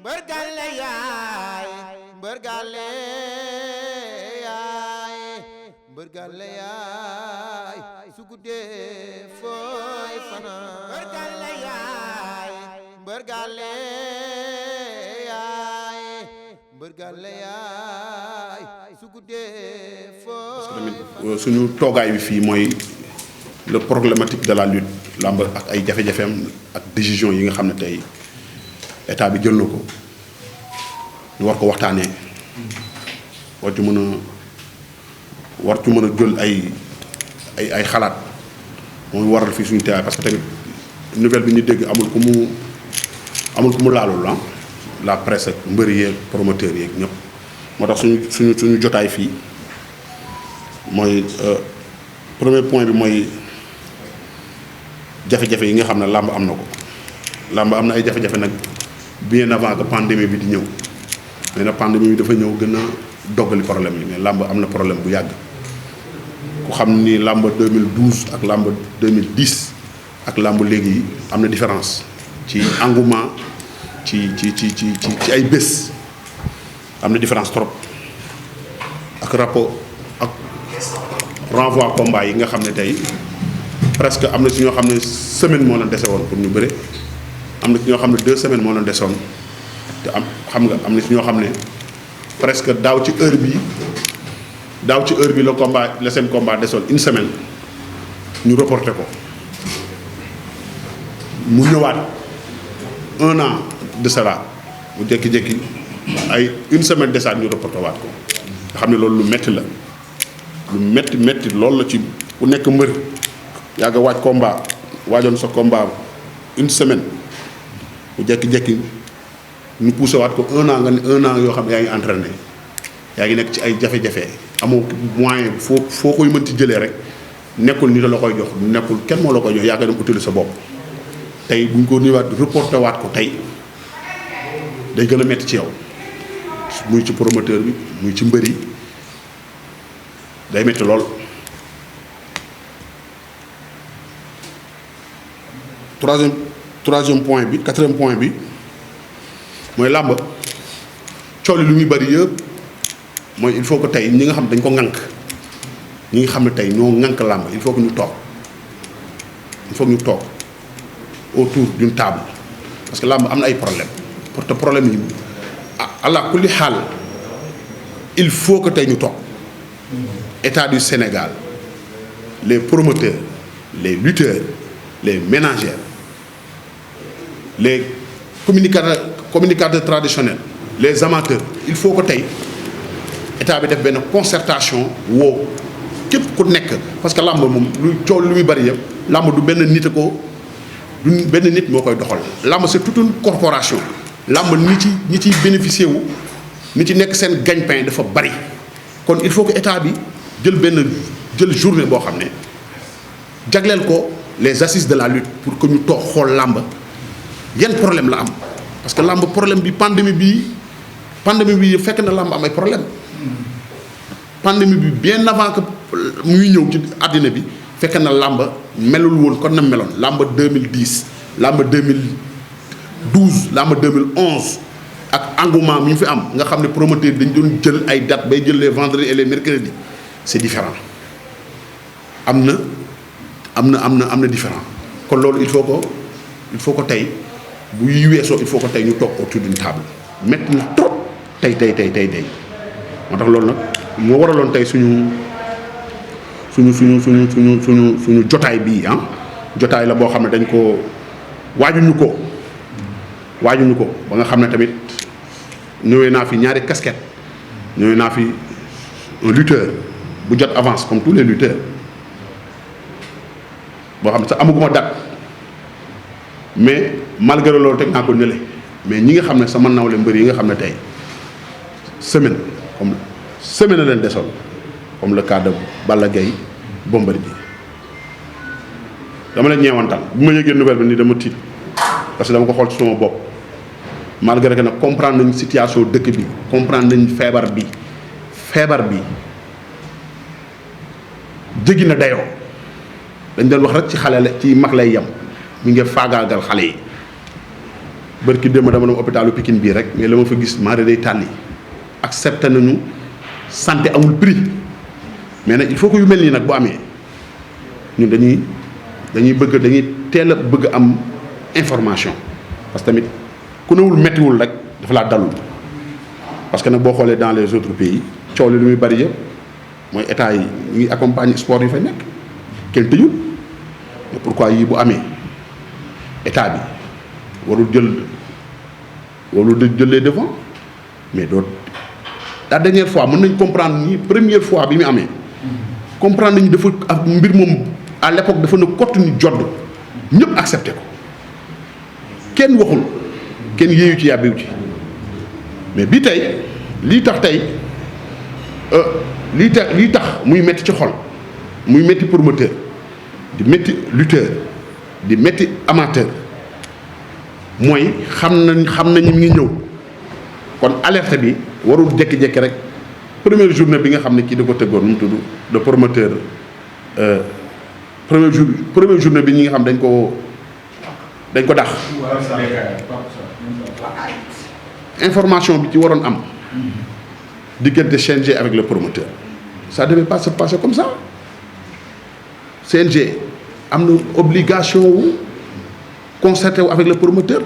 mbër gàlle yaay mbër gàlle yaay mbër gàlle yaay su guddee fooy fanaan mbër gàlle yaay mbër gàlle yaay mbër gàlle yaay su guddee fooy parce que tamit suñu toogaay bi fii mooy le problématique de la lutte làmb ak ay jafe-jafeem ak décision yi nga xam ne tey état bi jël na ko ñu war ko waxtaanee war ci mën a jël ay xalaat mooy waral fii suñu teewaay parce que tamit nouvelle bi ñu dégg amul ku mu laalul la la presse ak mbëri yeeg promoteurs yeeg ñëpp moo tax suñu jotaay fii mooy premier point bi mooy jafe-jafe yi nga xam ne làmb am na ko làmb am na ay jafe-jafe nag bien avant que pandémie bi di ñëw mais nag pandémie bi dafa ñëw gën a doggali problème yi mais làmb am na problème bu yàgg ku xam ni làmb 2012 ak làmb 2010 ak làmb léegi am na différence ci engouement ci ay bés am na différence trop ak rapport ak renvoi combat yi nga xam ne tey presque am na ci ñoo xam ne semaine moo leen dese woon pour ñu bëre am na ci ñoo xam ne 2 semaines moo leen desoon te am na ci ñoo xam ne presque daaw ci heure bi la seen combat desoon une semaine ñu reporté ko mu ñëwaat 1 an de cela mu jékki-jékki ay une semaine desaat ñu reporté waat ko nga xam ne loolu lu metti la lu metti loolu la ci ku nekk mbër yàgg waaj combat waajoon sa combat une semaine mu jékki-jékki ñu poussé waat ko 1 an nga ne 1 an yoo xam ne yaa ngi entraîné yaa ngi nekk ci ay jafe-jafe amoo moyen foo koy mën ci jëlee rek nekkul ni la koy jox nekkul kenn moo la koy jox yaa ngi dem utiliser sa bopp tey bu ñu ko niwaat reporté waat ko tey day gën a metti ci yow muy ci promoteur bi muy ci mbër yi day metti lool. troisième point bi 4e point bi mooy làmb cooli lu muy bari yëpp mooy il faut que tey ñi nga xam dañ ko ŋànk ñi nga xam ne tey ñoo ŋànk làmb il faut que ñu toog autour d'une table parce que làmb am na ay problème porte problème yi ala kulli xaal il faut que tey ñu toog état du Sénégal les promoteurs les lutteurs les ménagères les communicateurs traditionnels les amateurs il faut que tey état bi def benn concertation woo képp ku nekk parce que làmb moom lu coow lu muy bari yëpp làmb du benn nit moo koy doxal làmb c'est toute une corporation làmb ñi ciy bénéficier wu ñi ci nekk seen gagne-pain dafa bari kon il faut que état bi jël journée boo xam ne jagleel ko les assises de la lutte pour que ñu toog xool làmb yan problème la am parce que làmb problème bi pandémie bi fekk na làmb am ay problème pandémie bi bien avant que muy ñëw ci àddina bi fekk na làmb melul woon kon na meloon làmb 2010 làmb 2012 làmb 2011 ak engouement mi ñu fi am nga xam ne promoteur dañ doon jël ay date bay jël les vendredis et les mercredis c'est différent am na différent kon loolu il faut que tey bu yi weesoo il faut que tey ñu toog autour d'une table métti na trop tey moo tax loolu nag moo waraloon tey suñu jotaay bii jotaay la boo xam ne dañ ko waajuñu ko ba nga xam ne tamit ñëwee naa fi ñaari casquette ñëwee naa fi un lutteur bu jot avance comme tous les lutteurs boo xam ne sax amaguma date mais malgré loolu teg naa ko nële mais ñi nga xam ne sama nawle mbër yi nga xam ne tey semaine la leen desoon comme le cas de Balla Gaye Bombardier dama leen ñeewantal bu ma yëgee nouvelle bi nii dama tiit parce que dama ko xool ci sama bopp malgré que nag comprendre nañ situation dëkk bi comprendre nañ feebar bi jéggi na dayoo dañ doon wax rek ci xale la ci mag lay yem mi ngi faagaagal xale yi bërki démb dama dem hôpitalu Pikine bii rek mais la ma fa gis maare day tàlli accepté nañu santé amul prix mais nag il faut que yu mel nii nag bu amee ñun dañuy teel a bëgg am information parce que tamit ku newul méttiwul rek dafa laa dalul parce que nag boo xoolee dans les autres pays coow li lu muy bari yëpp mooy état yi ñu ngi accompagner sport yi fa nekk kenn tëjul mais pourquoi yii bu amee état bi warul jël les devants mais doo la dernière fois mën nañ comprendre ni première fois bi mu amee comprendre nañu dafa ak mbir moom à l'époque dafa na kott ni jodd ñëpp accepté ko kenn waxul kenn yéeyu ci yàbbiwu ci mais bi tey lii tax muy metti ci xol muy metti promoteur di metti lutteur di metti amateur mooy xam nañu mi ngi ñëw kon alerte bi warul jékki-jékki rek première journée bi nga xam ne kii da ko tëggoon nu mu tudd le promoteur première journée bi ñi nga xam dañ ko dax information bi ci waroon am diggante CNG avec le promoteur ça devait pas se passer comme ça CNG am na obligation wu concerté wu avec le promoteur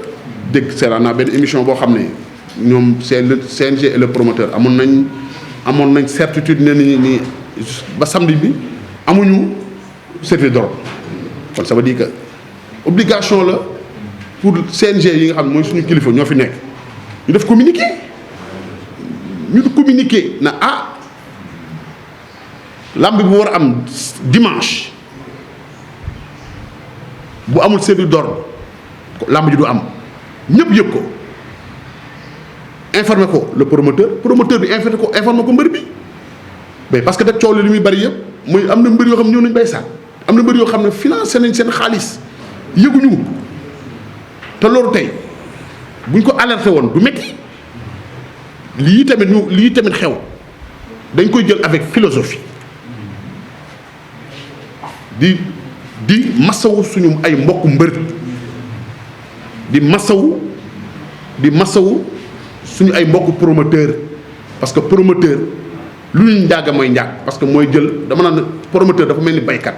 dégg seetaan naa benn émission boo xam ne ñoom c'est le CNG et le promoteur amoon nañ certitude ne ni ba samedi bi amuñu service d'ordre kon ça veut dire que obligation la pour CNG yi nga xam ne mooy suñu kilifa ñoo fi nekk ñu def communiqué na lamb bi bu war a am dimanche bu amul service d'ordre lamb ji du am ñëpp yëg ko informé ko le promoteur bi informé ko mbër bi mais parce que nag coow li muy bari yëpp muy am na mbër yoo xam ne ñëw nañu bay saat am na mbër yoo xam ne financé nañ seen xaalis yëguñu te loolu tey buñ ko alerté woon du métti lii tamit xew dañ koy jël avec philosophie di masawu suñu ay mbokku mbër di masawu suñu ay mbokku promoteur parce que promoteur lu ñu njàgg mooy njàgg parce que mooy jël dama naan promoteur dafa mel ni baykat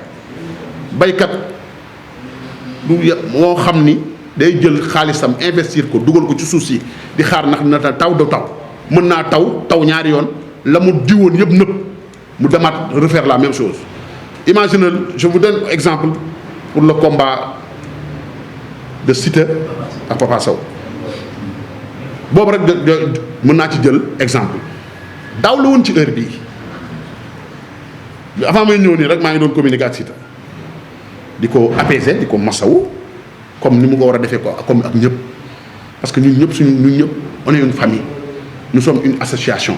moo xam ni day jël xaalisam investir ko dugal ko ci suuf si di xaar ndax na taw do taw mën naa taw ñaari yoon la mu diwoon yëpp nëpp mu demaat refaire la même chose. Imaginez, je vous donne exemple pour le combat de Siteu ak Papa Sow boobu rek mën naa ci jël exemple daaw la woon ci heure bii avant may ñëw nii rek maa ngi doon communiquer ak Siteu di ko apaiser di ko masawu comme ni mu ko war a defee ko comme ak ñëpp parce que ñun ñëpp on est une famille nous sommes une association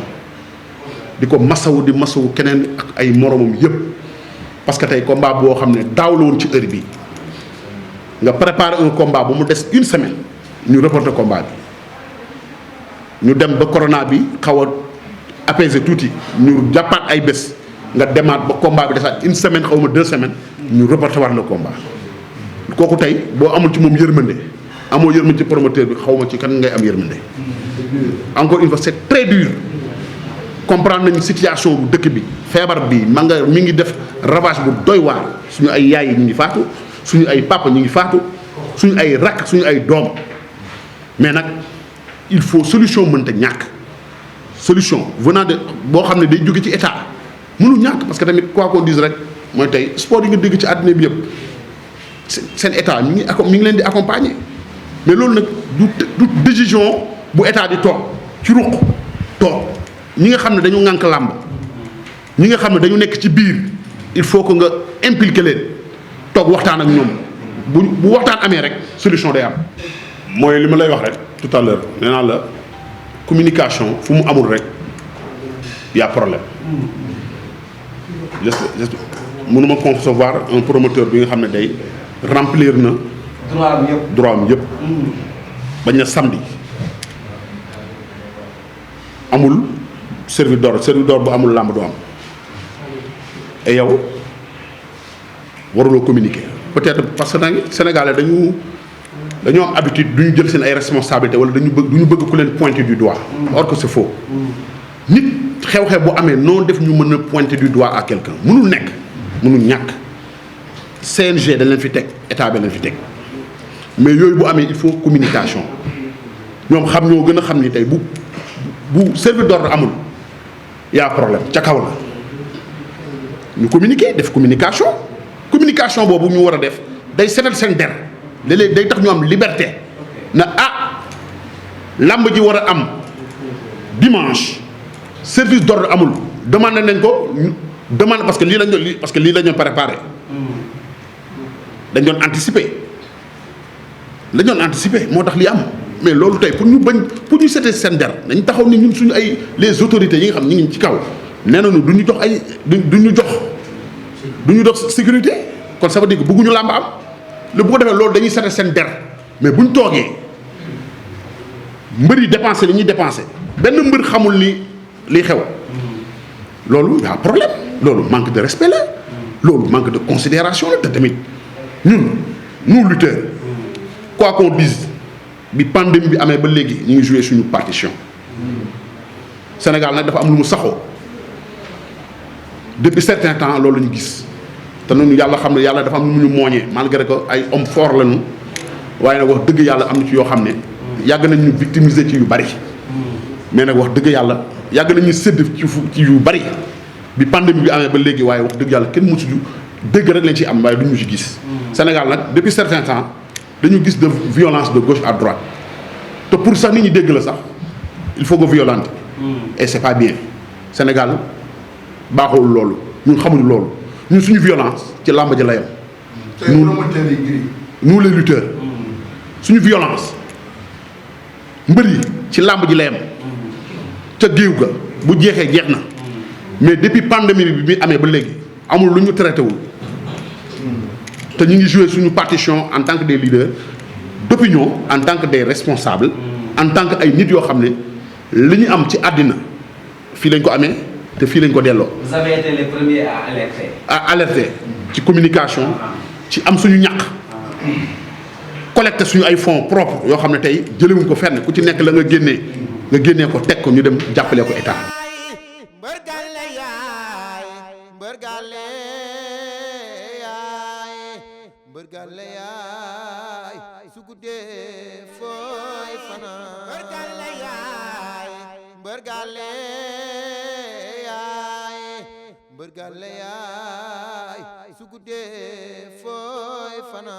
di ko masawu di masawu keneen ak ay moromam yëpp parce que tey combat boo xam ne daaw la woon ci heure bii nga préparer un combat bu mu des une semaine ñu reporter combat bi ñu dem ba corona bi xaw a apaiser tuuti ñu jàppaat ay bés nga demaat ba combat bi desaat une semaine xaw ma 2 semaines ñu reporter war le combat kooku tey boo amul ci moom yërmande amoo yërmande ci promoteur bi xaw ma ci kan ngay am yërmande encore une fois c'est très dur comprendre nañu situation bu dëkk bi feebar bi mi ngi def ravage bu doy waar suñu ay yaay yi ñu ngi faatu suñu ay papa ñu ngi faatu suñu ay rakk suñu ay doom mais nag il faut solution mënta ñàkk solution venant de boo xam ne day jóge ci état mënu ñàkk parce que tamit quoi qu'on dise rek mooy tey sport yi nga dégg ci àddina bi yëpp seen état mi ngi leen di accompagner mais loolu nag du décision bu état di toog ci ruq toog ñi nga xam ne dañu ŋànk làmb ñi nga xam ne dañu nekk ci biir il faut que nga impliquer leen toog waxtaan ak ñoom bu waxtaan amee rek solution day am. mooy li ma lay wax rek tout à l'heure nee naa la communication fu mu amul rek y a problème. mënuma concevoir un promoteur bi nga xam ne day remplir na. droit am yëpp. bañ na samedi amul service d'ordre bu amul làmb du am et yow waruloo communiquer peut-être parce que nag Sénégalais dañoo am habitude du ñu jël seen ay responsabilités wala du ñu bëgg ku leen pointer du doigt. or que c'est faux. nit xew-xew bu amee noonu def ñu mën a pointer du doigt à quelqu'un mënul nekk mënul ñàkk CNG dañ leen fi teg état bi leen fi teg mais yooyu bu amee il faut communication ñoom ñoo gën a xam ni tey bu service d'ordre amul y a problème ca kaw la ñu communiquer def communication boobu ñu war a def day setal seen der léeg-léeg day tax ñu am liberté na làmb ji war a am dimanche service d'ordre amul demandé nañ ko demande parce que lii lañ doon préparé dañ doon anticiper moo tax lii am mais loolu tey pour ñu setal seen der dañ taxaw ni ñun suñu ay les autorités yi nga xam ñu ngi ci kaw nee nañu du ñu jox sécurité kon ça veut dire que bëgguñu làmb am lu bu ko defee loolu dañuy setal seen der mais buñ toogee mbër yi dépensé li ñuy dépensé benn mbër xamul liy xew loolu y a problème loolu manque de respect la loolu manque de considération la te tamit nous lutteurs quoi qu'on dise bi pandémie bi amee ba léegi ñu ngi joué suñu partition Sénégal nag dafa am lu mu saxoo depuis certain temps loolu la ñu gis te noonu yàlla xam ne yàlla dafa am lu mu ñu mooñee malgré que ay hommes forts lañu waaye nag wax dëgg yàlla am na ci yoo xam ne yàgg nañ ñu victimiser ci yu bari mais nag wax dëgg yàlla yàgg nañu sédd ci yu bari bi pandémie bi amee ba léegi waaye wax dëgg yàlla kenn mësuñu dëgg rek lañ ci am waaye duñu ci gis. Sénégal nag depuis certain temps dañu gis de violence de gauche à droite te pour sax nit ñi dégg la sax il faut que violente et c'est pas bien Sénégal baaxul loolu ñun xamuñu loolu ñun suñu violence ci làmb ji la yem. nous les lutteurs suñu violence mbër yi ci làmb ji la yem ca géew ga bu jeexee jeex na mais depuis pandémie bi amee ba léegi amul lu ñu traité wul te ñu ngi joué suñu partition en tant que des leaders d'opinion en tant que des responsables en tant que ay nit yoo xam ne li ñu am ci àddina fii lañ ko amee te fii lañ ko delloo. Vous avez été les premiers à alerter. à alerter ci communication ci am suñu ñaq collecté suñu ay fonds propres yoo xam ne tey jëlewuñ ko fenn ku ci nekk la nga génnee ko teg ko ñu dem jàppale ko état. mbër gàlle yaay su guddee fooy fanaan mbër gàlle yaay mbër gàlle yaay mbër gàlle yaay su guddee fooy fanaan